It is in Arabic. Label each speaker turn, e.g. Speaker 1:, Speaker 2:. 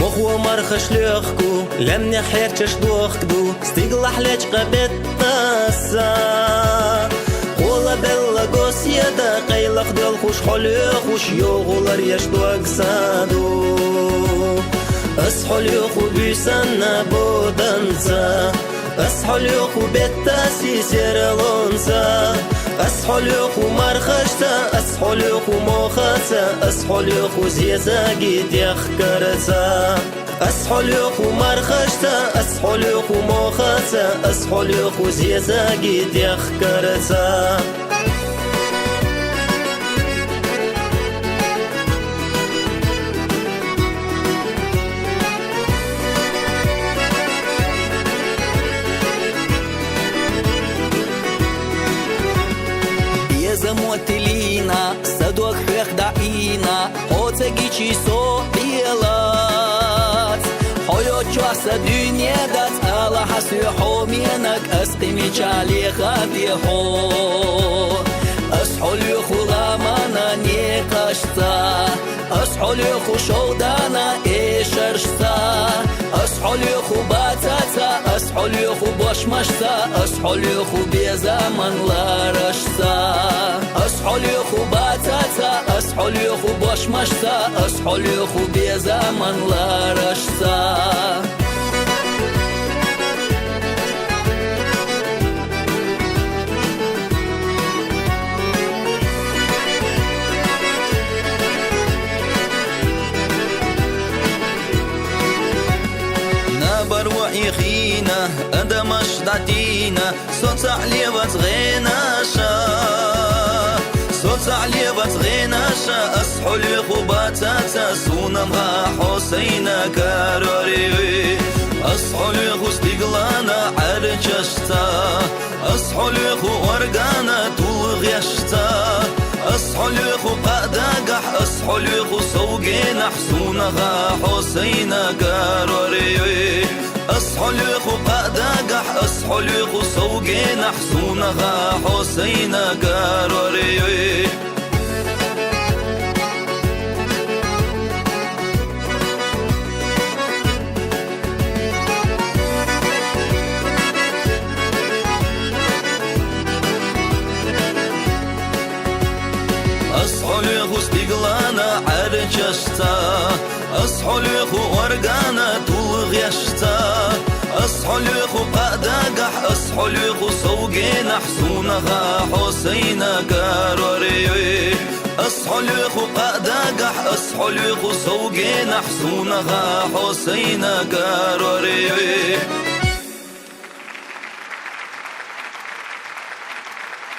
Speaker 1: مخو مرخش ليخكو لم نحيرتش دوخكدو ستيغلح ليش قبت ناسا قولا بلا قوس يدا قيلخ دل خوش حليخ وش يوغولر يشدو اقسادو أصحل يخو بيسانا بودنسا أصحل يخو بيتاسي سيرلونسا أصحل يخو مرخشتا أصحل يخو موخاسا أصحل يخو زيزا جيت يخكرسا أصحل يخو مرخشتا أصحل يخو موخاسا أصحل يخو زيزا جيت يخكرسا
Speaker 2: Замотилина, садок хрех даина, хоце гичи со билат. Хойо часа дюнедат, Аллаха сюхо менак, асқими чали хадихо. Асхол юху ламана не кашта, асхол юху шоудана эшершта, асхол юху батата, асхол юху бошмашта, асхол юху безаман ларашта. أصحل يخو باتاتا أصحل يخو باشمشتا أصحل يخو بيزامن لارشتا نابر وعيخينا أدمش دعتينا صوت علي بتغينا صوت علي بتغينا أصحل يخو باتاتا سونمها حسينا كاروري أصحل يخو استقلانا عرجشتا أصحل يخو ورقانا تولغيشتا أصحل يخو قادقح أصحل يخو سوقينا حسونها حسينا كاروري أصحل يخو قادقح أصحل يخو سوقينا حسونها حسينا كاروري أصحل يخو استقلانا عرجشتا أصحل يخو ورقانا تولغيشتا أصحل يخو قادقح أصحل يخو سوقينا حسونها حسينا كاروري أصحل يخو قادقح أصحل يخو سوقينا حسونها حسينا كاروري